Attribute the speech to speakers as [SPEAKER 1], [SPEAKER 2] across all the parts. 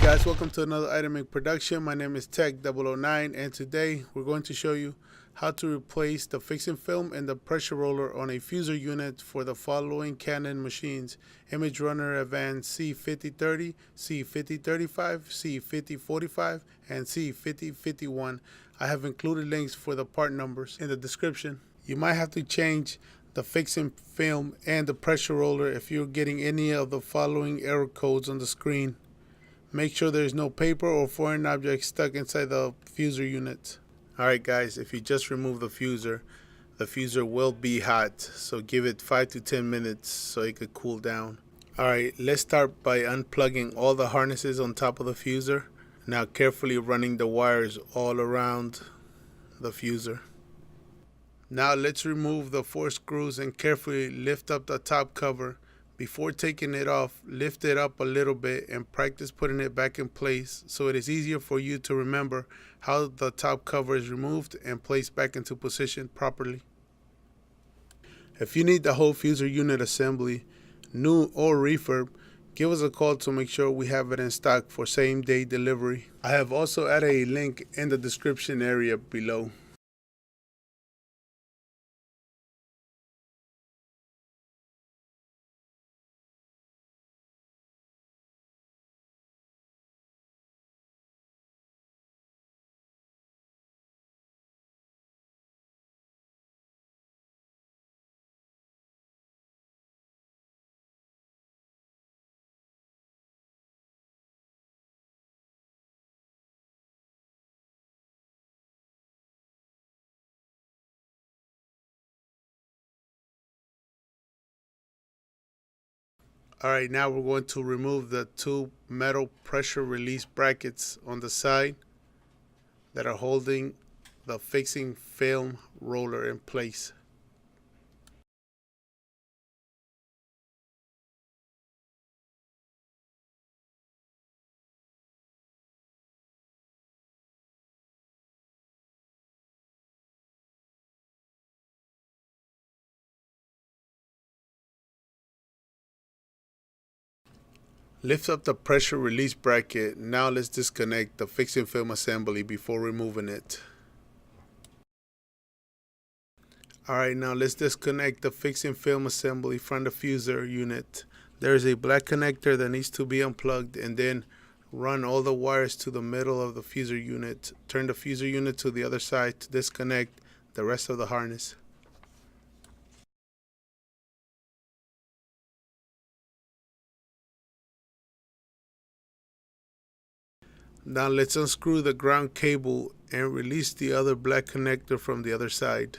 [SPEAKER 1] guys, welcome to another Itemic production. My name is Tech009 and today we're going to show you how to replace the fixing film and the pressure roller on a fuser unit for the following Canon machines: Image Runner Advanced C5030, C5035, C5045, and C5051. I have included links for the part numbers in the description. You might have to change the fixing film and the pressure roller if you're getting any of the following error codes on the screen. Make sure there's no paper or foreign objects stuck inside the fuser unit. Alright guys, if you just remove the fuser will be hot, so give it 5 to 10 minutes so it could cool down. Alright, let's start by unplugging all the harnesses on top of the fuser. Now carefully running the wires all around the fuser. Now let's remove the 4 screws and carefully lift up the top cover. Before taking it off, lift it up a little bit and practice putting it back in place so it is easier for you to remember how the top cover is removed and placed back into position properly. If you need the whole fuser unit assembly, new or refurb, give us a call to make sure we have it in stock for same-day delivery. I have also added a link in the description area below. Alright, now we're going to remove the 2 metal pressure release brackets on the side that are holding the fixing film roller in place. Lift up the pressure release bracket. Now let's disconnect the fixing film assembly before removing it. Alright, now let's disconnect the fixing film assembly from the fuser unit. There is a black connector that needs to be unplugged, and then run all the wires to the middle of the fuser unit. Turn the fuser unit to the other side to disconnect the rest of the harness. Now let's unscrew the ground cable and release the other black connector from the other side.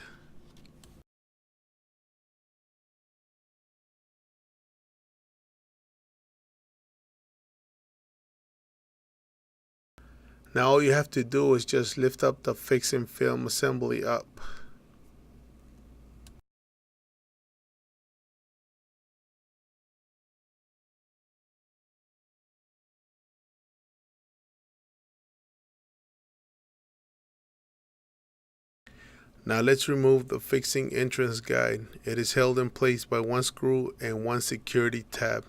[SPEAKER 1] Now all you have to do is just lift up the fixing film assembly up. Now let's remove the fixing entrance guide. It is held in place by 1 screw and 1 security tab.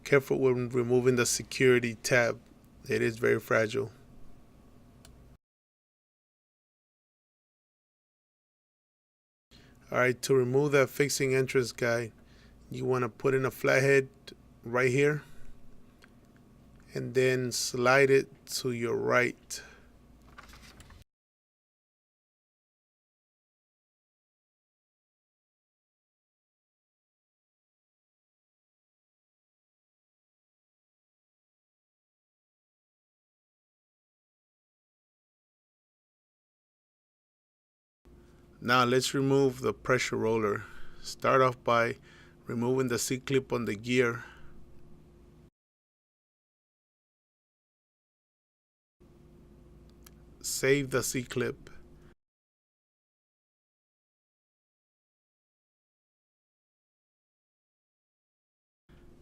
[SPEAKER 1] Careful when removing the security tab. It is very fragile. Alright, to remove that fixing entrance guide, you want to put in a flathead right here and then slide it to your right. Now let's remove the pressure roller. Start off by removing the C-clip on the gear. Save the C-clip.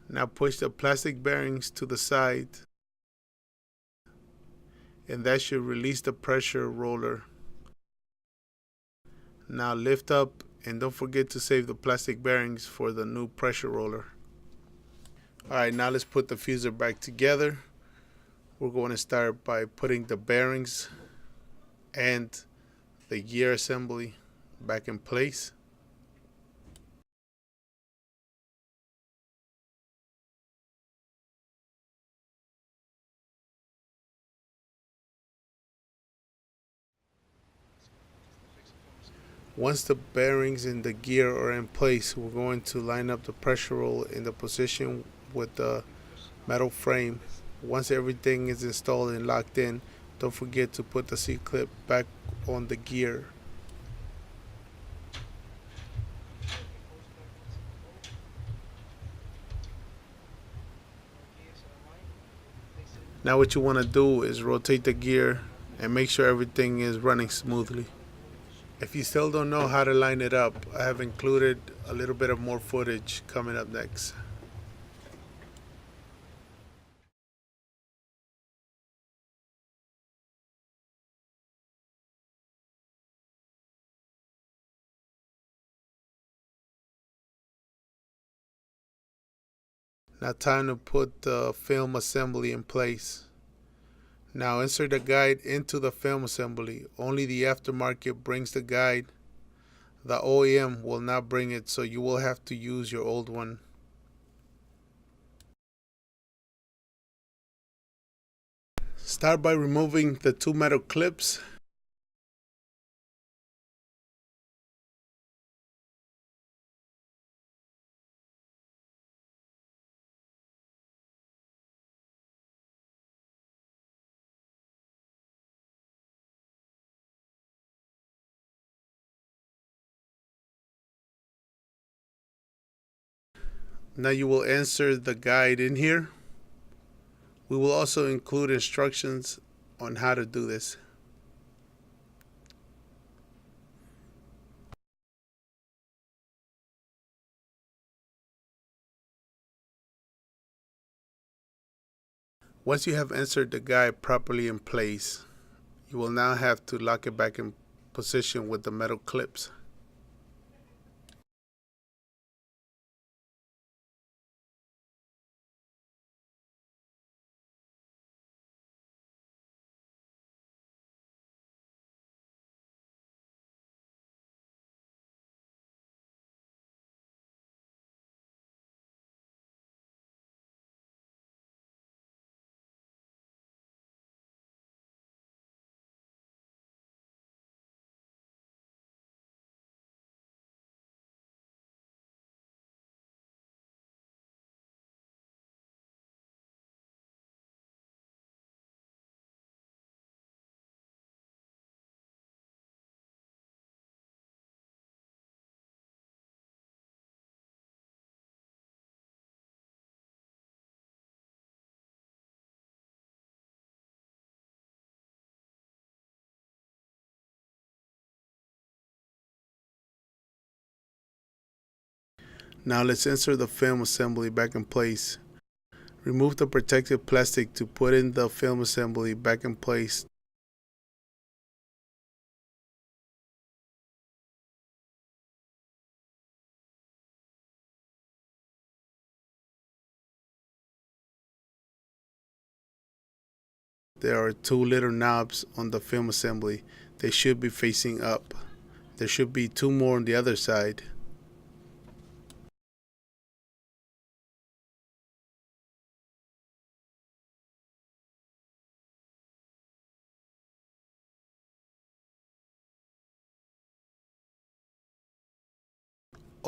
[SPEAKER 1] Now push the plastic bearings to the side. and that should release the pressure roller. Now lift up and don't forget to save the plastic bearings for the new pressure roller. Alright, now let's put the fuser back together. We're going to start by putting the bearings and the gear assembly back in place. Once the bearings and the gear are in place, we're going to line up the pressure roll in the position with the metal frame. Once everything is installed and locked in, don't forget to put the C-clip back on the gear. Now what you want to do is rotate the gear and make sure everything is running smoothly. If you still don't know how to line it up, I have included a little bit of more footage coming up next. Now time to put the film assembly in place. Now insert the guide into the film assembly. Only the aftermarket brings the guide. The OEM will not bring it, so you will have to use your old one. Start by removing the two metal clips. Now you will insert the guide in here. We will also include instructions on how to do this. Once you have inserted the guide properly in place, you will now have to lock it back in position with the metal clips. Now let's insert the film assembly back in place. Remove the protective plastic to put in the film assembly back in place. There are two little knobs on the film assembly. They should be facing up. There should be two more on the other side.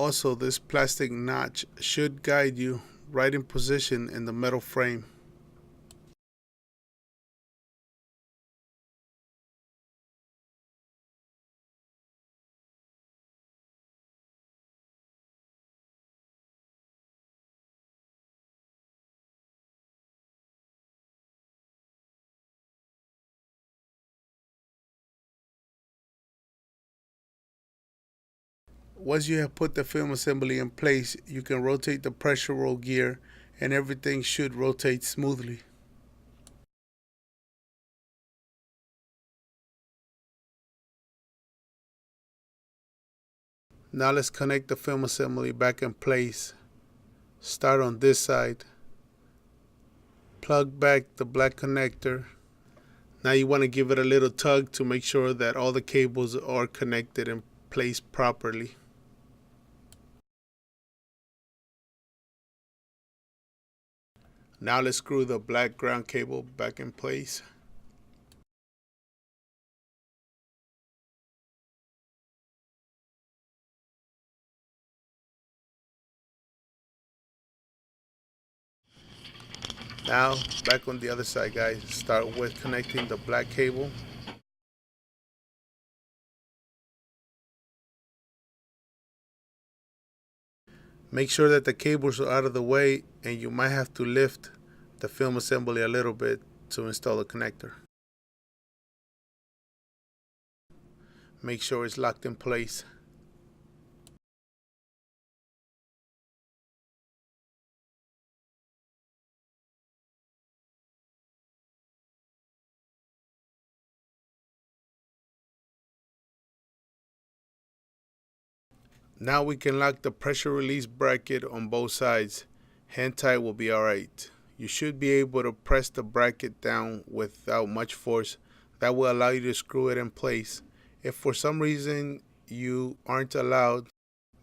[SPEAKER 1] Also, this plastic notch should guide you right in position in the metal frame. Once you have put the film assembly in place, you can rotate the pressure roll gear and everything should rotate smoothly. Now let's connect the film assembly back in place. Start on this side. Plug back the black connector. Now you want to give it a little tug to make sure that all the cables are connected in place properly. Now let's screw the black ground cable back in place. Now back on the other side, guys. Start with connecting the black cable. Make sure that the cables are out of the way, and you might have to lift the film assembly a little bit to install the connector. Make sure it's locked in place. Now we can lock the pressure release bracket on both sides. Hand tight will be alright. You should be able to press the bracket down without much force. That will allow you to screw it in place. If for some reason you aren't allowed,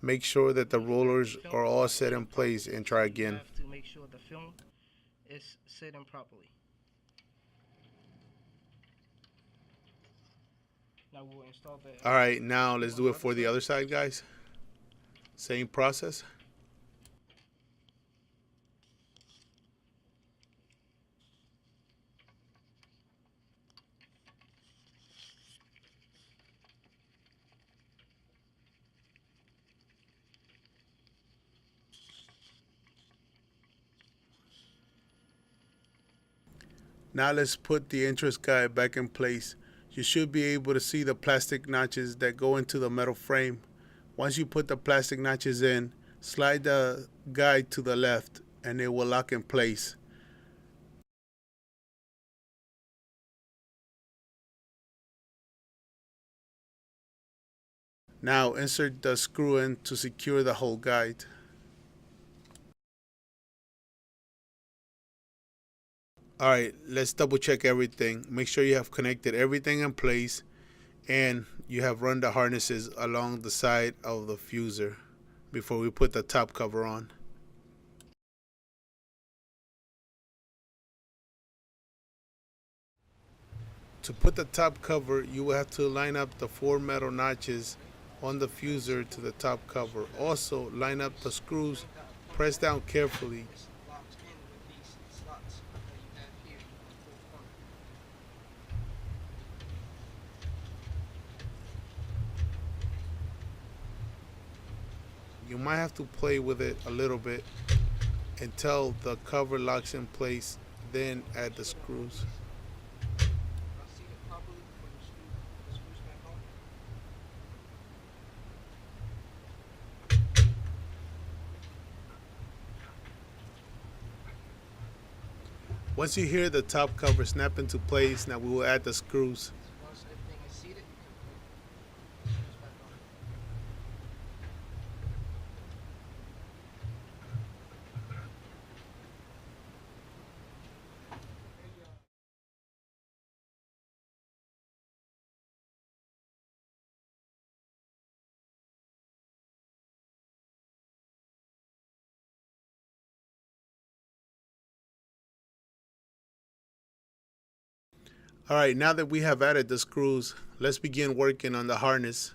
[SPEAKER 1] make sure that the rollers are all set in place and try again.
[SPEAKER 2] You have to make sure the film is sitting properly. Now we'll install the.
[SPEAKER 1] Alright, now let's do it for the other side, guys. Same process. Now let's put the entrance guide back in place. You should be able to see the plastic notches that go into the metal frame. Once you put the plastic notches in, slide the guide to the left and it will lock in place. Now insert the screw in to secure the whole guide. Alright, let's double check everything. Make sure you have connected everything in place and you have run the harnesses along the side of the fuser before we put the top cover on. To put the top cover, you will have to line up the 4 metal notches on the fuser to the top cover. Also, line up the screws, press down carefully. You might have to play with it a little bit until the cover locks in place, then add the screws. Once you hear the top cover snap into place, now we will add the screws. Alright, now that we have added the screws, let's begin working on the harness.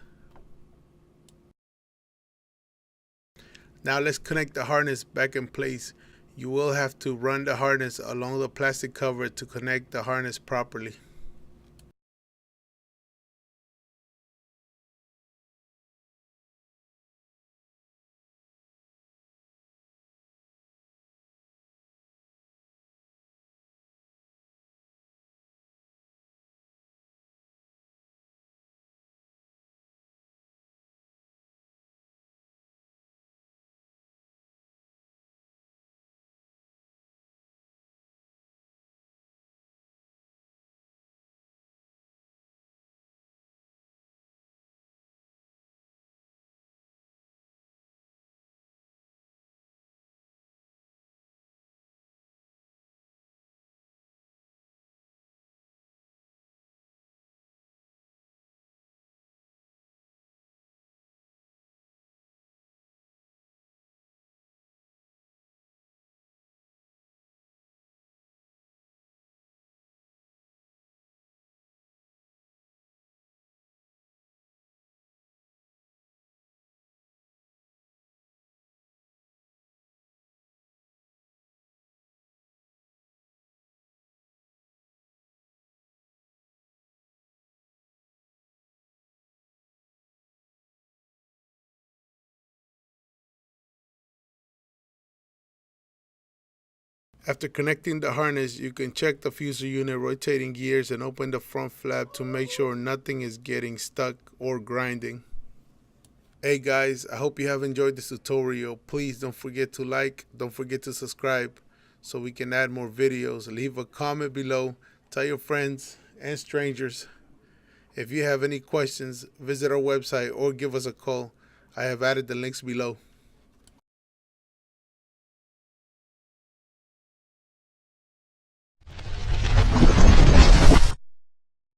[SPEAKER 1] Now let's connect the harness back in place. You will have to run the harness along the plastic cover to connect the harness properly. After connecting the harness, you can check the fuser unit rotating gears and open the front flap to make sure nothing is getting stuck or grinding. Hey guys, I hope you have enjoyed this tutorial. Please don't forget to like, don't forget to subscribe so we can add more videos. Leave a comment below, tell your friends and strangers. If you have any questions, visit our website or give us a call. I have added the links below.